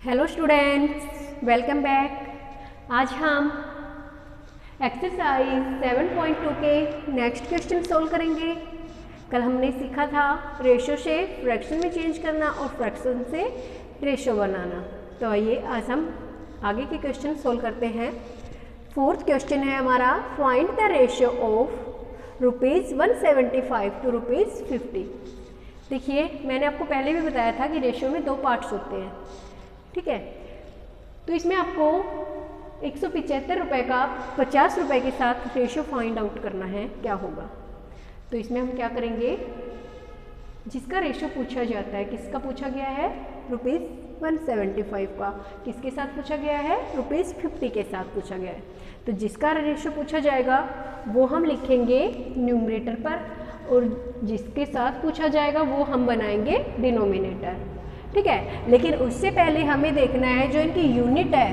Hello students, welcome back. आज हम exercise 7.2 के नेक्स्ट क्वेश्चन सोल्व करेंगे। कल हमने सीखा था रेशो से फ्रैक्शन में चेंज करना और फ्रैक्शन से रेशो बनाना। तो आइए आज हम आगे के क्वेश्चन सोल्व करते हैं। फोर्थ क्वेश्चन है हमारा, find the ratio of ₹175 to ₹50। देखिए, मैंने आपको पहले भी बताया था कि रेशो में दो पार्ट्स होते हैं, ठीक है। तो इसमें आपको 175 रुपये का 50 रुपये के साथ रेशो फाइंड आउट करना है, क्या होगा। तो इसमें हम क्या करेंगे, जिसका रेशो पूछा जाता है, किसका पूछा गया है, ₹175 का, किसके साथ पूछा गया है, ₹50 के साथ पूछा गया है। तो जिसका रेशो पूछा जाएगा वो हम लिखेंगे न्यूमरेटर पर और जिसके साथ पूछा जाएगा वो हम बनाएंगे डिनोमिनेटर, ठीक है। लेकिन उससे पहले हमें देखना है जो इनकी यूनिट है,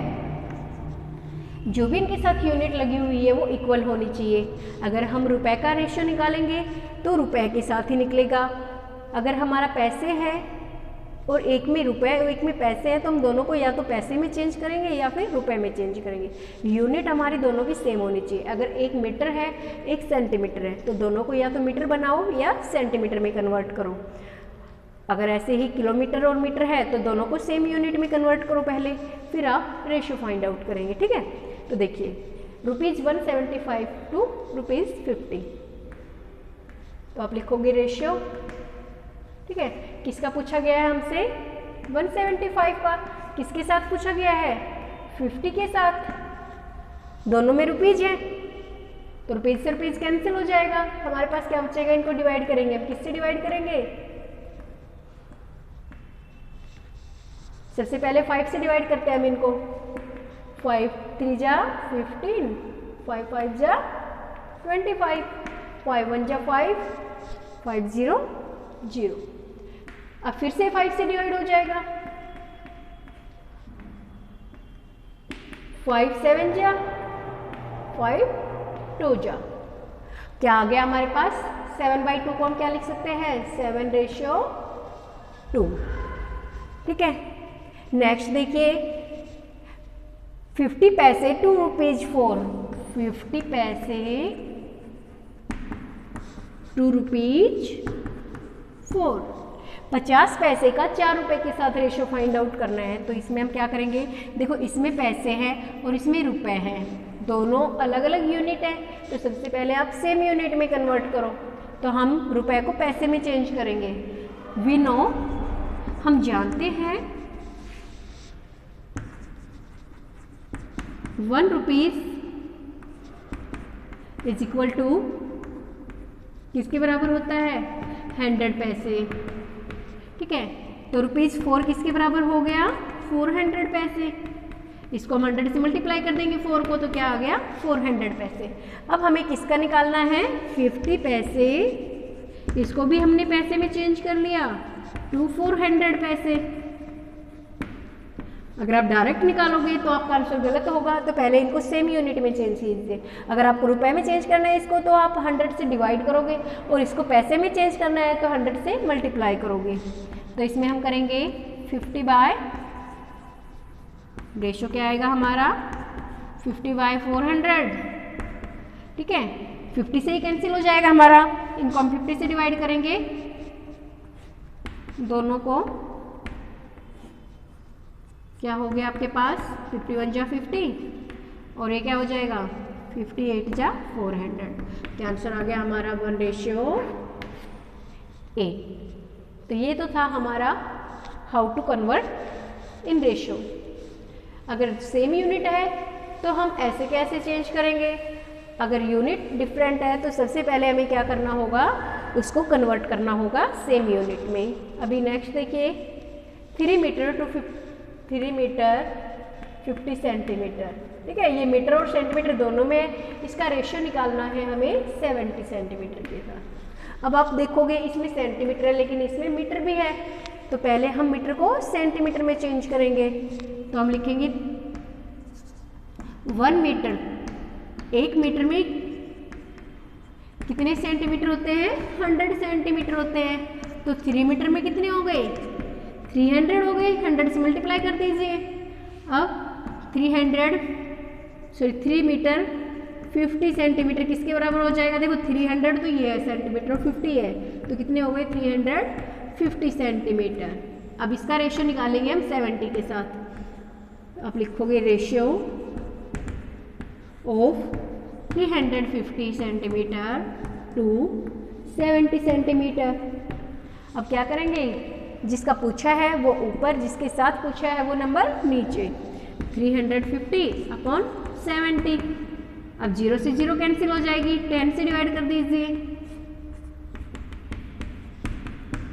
जो भी इनके साथ यूनिट लगी हुई है वो इक्वल होनी चाहिए। अगर हम रुपए का रेशियो निकालेंगे तो रुपए के साथ ही निकलेगा। अगर हमारा पैसे है और एक में रुपए और एक में पैसे हैं तो हम दोनों को या तो पैसे में चेंज करेंगे या फिर रुपए में चेंज करेंगे। यूनिट हमारी दोनों की सेम होनी चाहिए। अगर एक मीटर है एक सेंटीमीटर है तो दोनों को या तो मीटर बनाओ या सेंटीमीटर में कन्वर्ट करो। अगर ऐसे ही किलोमीटर और मीटर है तो दोनों को सेम यूनिट में कन्वर्ट करो पहले, फिर आप रेशियो फाइंड आउट करेंगे, ठीक है। तो देखिए, ₹175 टू ₹50। तो आप लिखोगे रेशियो, ठीक है। किसका पूछा गया है हमसे, 175 का। किसके साथ पूछा गया है, 50 के साथ। दोनों में रुपीज है तो रुपीज से रुपीज कैंसिल हो जाएगा। हमारे पास क्या बचेगा, इनको डिवाइड करेंगे। अब किससे डिवाइड करेंगे, सबसे पहले 5 से डिवाइड करते हैं हम इनको। 5 3 जा 15, 5 5 जा 25, 5 1 जा 5, 5 0 0। अब फिर से 5 से डिवाइड हो जाएगा। 5 7 जा 5 2 जा। क्या आ गया हमारे पास, 7/2 को हम क्या लिख सकते हैं, 7/2, ठीक है। नेक्स्ट देखिए, 50 पैसे टू ₹4। 50 पैसे टू ₹4। 50 पैसे का 4 रुपए के साथ रेशो फाइंड आउट करना है। तो इसमें हम क्या करेंगे, देखो इसमें पैसे हैं और इसमें रुपए हैं, दोनों अलग अलग यूनिट है। तो सबसे पहले आप सेम यूनिट में कन्वर्ट करो। तो हम रुपए को पैसे में चेंज करेंगे। वी नो, हम जानते हैं 1 रुपीज इज इक्वल टू किसके बराबर होता है, 100 पैसे, ठीक है। तो ₹4 किसके बराबर हो गया, 400 पैसे। इसको हम 100 से मल्टीप्लाई कर देंगे 4 को, तो क्या आ गया, 400 पैसे। अब हमें किसका निकालना है, 50 पैसे। इसको भी हमने पैसे में चेंज कर लिया टू 400 पैसे। अगर आप डायरेक्ट निकालोगे तो आपका आंसर गलत होगा, तो पहले इनको सेम यूनिट में चेंज कीजिए। अगर आपको रुपए में चेंज करना है इसको तो आप 100 से डिवाइड करोगे और इसको पैसे में चेंज करना है तो 100 से मल्टीप्लाई करोगे। तो इसमें हम करेंगे 50 बाय, रेशो क्या आएगा हमारा, 50/400, ठीक है। 50 से ही कैंसिल हो जाएगा हमारा, इनको हम 50 से डिवाइड करेंगे दोनों को। क्या हो गया आपके पास, 51 जा 50 और ये क्या हो जाएगा, 58 जा 400। तो आंसर आ गया हमारा 1:8। तो ये तो था हमारा how to convert in ratio. अगर सेम यूनिट है तो हम ऐसे कैसे चेंज करेंगे, अगर यूनिट डिफरेंट है तो सबसे पहले हमें क्या करना होगा, उसको कन्वर्ट करना होगा सेम यूनिट में। अभी नेक्स्ट देखिए, 3 मीटर टू 3 मीटर 50 सेंटीमीटर, ठीक है। ये मीटर और सेंटीमीटर दोनों में, इसका रेशियो निकालना है हमें 70 सेंटीमीटर के साथ। अब आप देखोगे इसमें सेंटीमीटर है लेकिन इसमें मीटर भी है, तो पहले हम मीटर को सेंटीमीटर में चेंज करेंगे। तो हम लिखेंगे 1 मीटर, 1 मीटर में कितने सेंटीमीटर होते हैं, 100 सेंटीमीटर होते हैं। तो 3 मीटर में कितने हो गए, 300 हो गई, 100 से मल्टीप्लाई कर दीजिए। अब 3 मीटर 50 सेंटीमीटर किसके बराबर हो जाएगा? देखो 300 तो ये है सेंटीमीटर और 50 है, तो कितने हो गए? 350 सेंटीमीटर। अब इसका रेशियो निकालेंगे हम 70 के साथ। आप लिखोगे ratio of 350 centimetre to 70 centimetre. अब क्या करेंगे? जिसका पूछा है वो ऊपर, जिसके साथ पूछा है वो नंबर नीचे। 350 अपॉन 70। अब 0 से 0 कैंसिल हो जाएगी, 10 से डिवाइड कर दीजिए।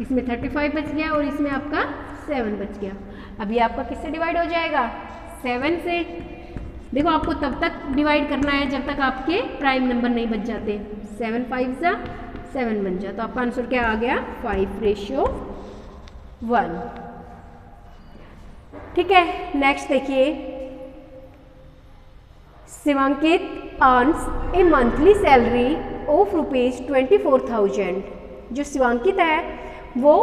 इसमें 35 बच गया और इसमें आपका 7 बच गया। अब ये आपका किससे डिवाइड हो जाएगा? 7 से। देखो आपको तब तक डिवाइड करना है जब तक आपके प्राइम नंबर नहीं बच जाते। 7 5 जा 7 बन जाए, तो आपका आंसर क्या आ गया? 5:1। ठीक है, नेक्स्ट देखिए। Shivankit earns a monthly salary of ₹24,000। जो शिवांकित है वो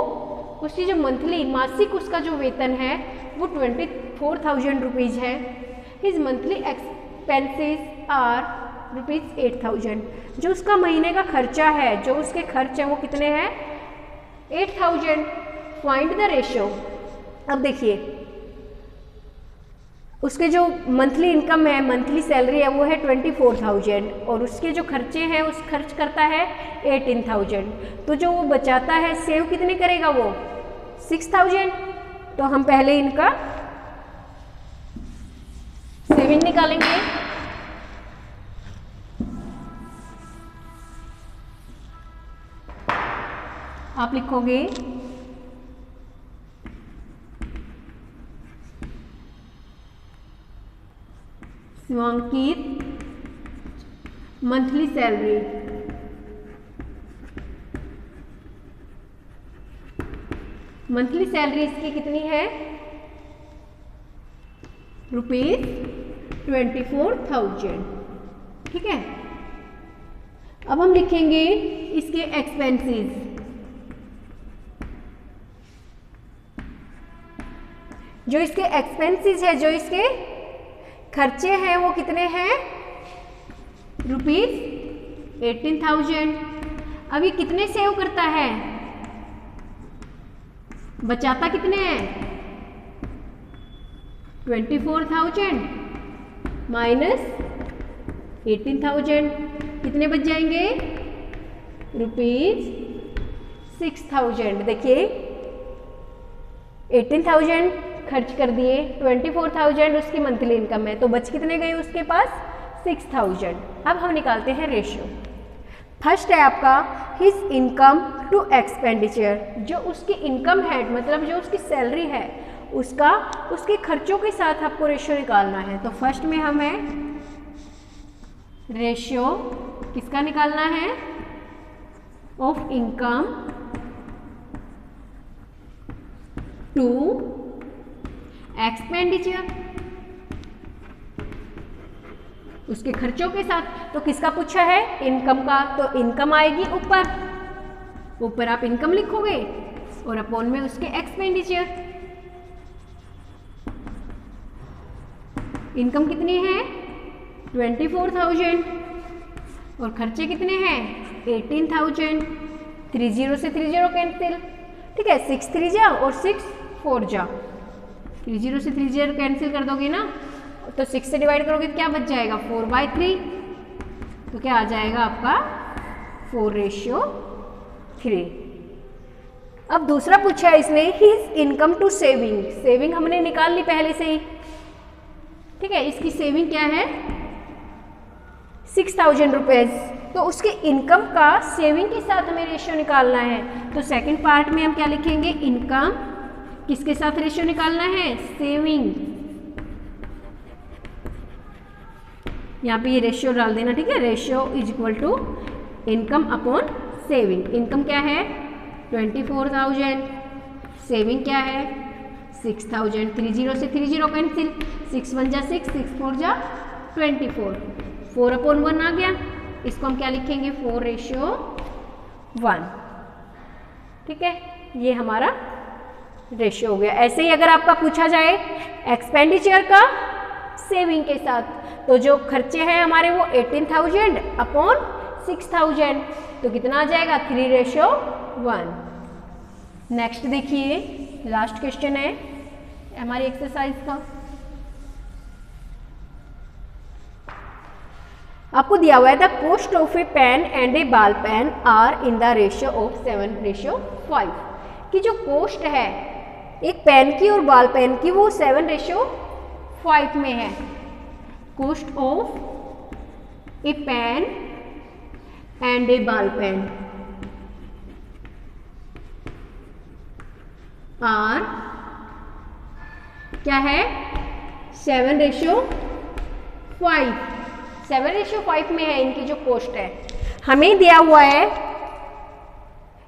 उसकी जो मंथली मासिक उसका जो वेतन है वो 24,000 रुपीज़ है। His monthly expenses are ₹8,000। जो उसका महीने का खर्चा है, जो उसके खर्च हैं वो कितने हैं? 8,000। Find the ratio. अब देखिए उसके जो मंथली इनकम है, मंथली सैलरी है वो है 24,000 और उसके जो खर्चे हैं उस खर्च करता है 18,000। तो जो वो बचाता है सेव कितने करेगा वो? 6,000। तो हम पहले इनका सेविंग निकालेंगे। आप लिखोगे शिवांकित मंथली सैलरी इसकी कितनी है? ₹24,000। ठीक है, अब हम लिखेंगे इसके एक्सपेंसेस। जो इसके एक्सपेंसेस है, जो इसके खर्चे हैं वो कितने हैं? ₹18,000। अब ये कितने सेव करता है? बचाता कितने हैं? 24,000 माइनस 18,000 कितने बच जाएंगे? ₹6,000। देखिए 18,000 खर्च कर दिए, 24,000 उसकी मंथली इनकम है, तो बच कितने गए उसके पास? 6,000। अब हम निकालते हैं रेशियो। फर्स्ट है आपका हिज इनकम टू एक्सपेंडिचर। जो उसकी इनकम है मतलब जो उसकी सैलरी है उसका उसके खर्चों के साथ आपको रेशियो निकालना है। तो फर्स्ट में हमें रेशियो किसका निकालना है? ऑफ इनकम टू एक्सपेंडिचर, उसके खर्चों के साथ। तो किसका पूछा है? इनकम का, तो इनकम आएगी ऊपर आप इनकम लिखोगे और अपॉन में उसके एक्सपेंडिचर। इनकम कितनी है? 24,000 और खर्चे कितने हैं? 18,000। 30 से 30 कैंसिल। ठीक है, 6 3 जा और 6 4 जा। 30 से 30 कैंसिल कर दोगे ना, तो 6 से डिवाइड करोगे तो क्या बच जाएगा? 4/3। तो क्या आ जाएगा आपका? 4:3। अब दूसरा पूछा है इसने his income to saving. Saving हमने निकाल ली पहले से ही। ठीक है, इसकी सेविंग क्या है? 6,000 रुपीज़। तो उसके इनकम का सेविंग के साथ हमें रेशियो निकालना है। तो सेकंड पार्ट में हम क्या लिखेंगे? इनकम किसके साथ रेशियो निकालना है? सेविंग। यहाँ पे ये रेशियो डाल देना। ठीक है, ratio is equal to income upon saving. Income क्या है? 24,000। सेविंग क्या है? 6,000। 30 से 30 कैंसिल। 6 1 जा 6, 6 4 जा 24। 4/1 आ गया। इसको हम क्या लिखेंगे? 4:1। ठीक है, ये हमारा रेशियो हो गया। ऐसे ही अगर आपका पूछा जाए एक्सपेंडिचर का सेविंग के साथ, तो जो खर्चे हैं हमारे वो 18,000 अपॉन 6,000, तो कितना आ जाएगा 3:1। नेक्स्ट देखिए, लास्ट क्वेश्चन है हमारी एक्सरसाइज का। आपको दिया हुआ है the cost of a pen and a ball pen are in the ratio of 7:5, कि जो कॉस्ट है एक पेन की और बॉल पेन की वो 7:5 में है। Cost of a pen and a ball pen are क्या है 7:5 में है इनकी जो कॉस्ट है। हमें दिया हुआ है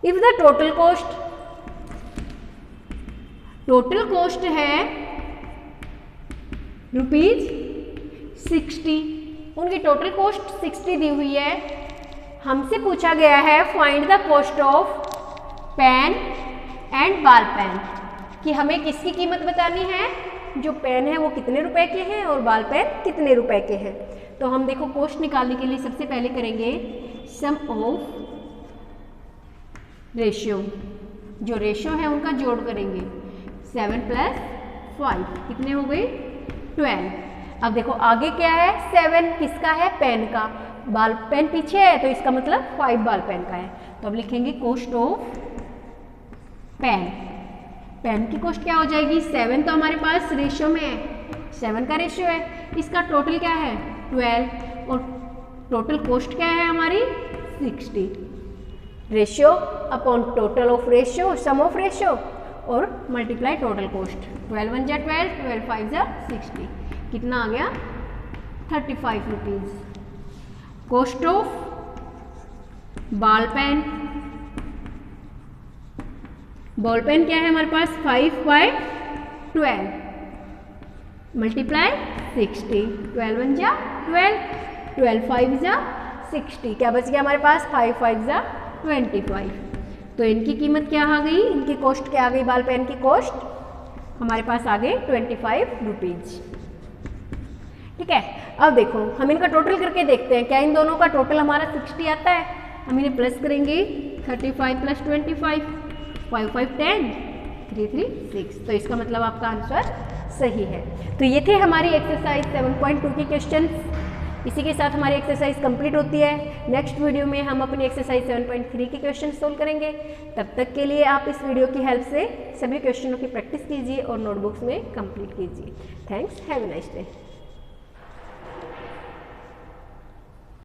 इफ द टोटल कॉस्ट है ₹60, उनकी टोटल कॉस्ट 60 दी हुई है। हमसे पूछा गया है find the cost of pen and ball pen, कि हमें किसकी कीमत बतानी है, जो पेन है वो कितने रुपए के हैं और बॉल पेन कितने रुपए के हैं। तो हम देखो कॉस्ट निकालने के लिए सबसे पहले करेंगे सम ऑफ रेशियो, जो रेशियो है उनका जोड़ करेंगे। 7 + 5 कितने हो गए 12। अब देखो आगे क्या है, 7 किसका है, पेन का, बॉल पेन पीछे है तो इसका मतलब 5 बॉल पेन का है। तो अब लिखेंगे कॉस्ट ऑफ पेन। पेन की कॉस्ट क्या हो जाएगी, 7 तो हमारे पास रेशियो में है, 7 का रेशियो है, इसका टोटल क्या है 12, और टोटल कॉस्ट क्या है हमारी 60। Ratio upon total of ratio, sum of ratio, और मल्टीप्लाई टोटल कॉस्ट। 12 × 12, 12 × 5 = 60, कितना आ गया 35 rupees. Cost of ball pen, ball pen क्या है हमारे पास 5/12 मल्टीप्लाई 60, 12 × 12, 12 × 5 = 60, क्या बच गया हमारे पास 5 × 5 = 25। तो इनकी कीमत क्या आ गई, इनकी कॉस्ट क्या आ गई, बॉल पेन की कॉस्ट हमारे पास आ गई 25 रुपीज़। ठीक है, अब देखो हम इनका टोटल करके देखते हैं, क्या इन दोनों का टोटल हमारा 60 आता है। हम इन्हें प्लस करेंगे 35 + 25, 5 × 5 = 10, 3 × 3 = 6, तो इसका मतलब आपका आंसर सही है। तो ये थे हमारी एक्सरसाइज 7.2 के क्वेश्चंस। इसी के साथ हमारी एक्सरसाइज कंप्लीट होती है। नेक्स्ट वीडियो में हम अपनी एक्सरसाइज 7.3 के क्वेश्चन सोल्व करेंगे। तब तक के लिए आप इस वीडियो की हेल्प से सभी क्वेश्चनों की प्रैक्टिस कीजिए और नोटबुक्स में कंप्लीट कीजिए। Thanks, have a nice day.